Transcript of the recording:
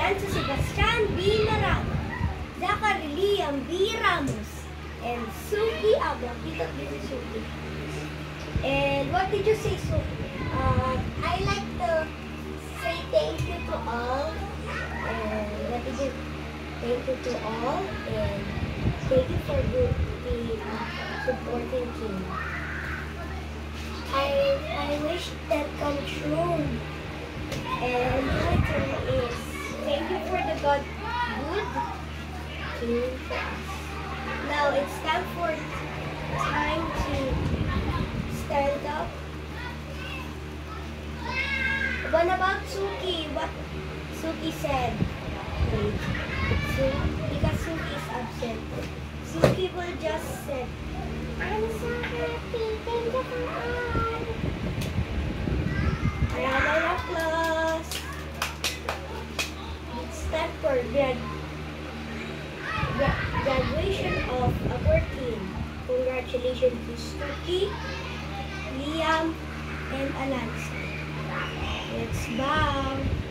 Danza Sebastian B. Narado, Zachary Liam B. Ramos, and Suki Abra. Kita this is Suki. And what did you say, Suki? I like to say thank you to all. And what did you thank you to all? And thank you for the supporting King. I wish that come true. And my turn is thank you for the God good King for us. Now it's time to stand up. What about Suki? What Suki said? Wait. Because Suki is absent. Suki will just say, I'm so happy. Thank you for all. Round of applause. It's time for graduation of our team. Congratulations to Suki, Liam, and Alonso. Let's bow.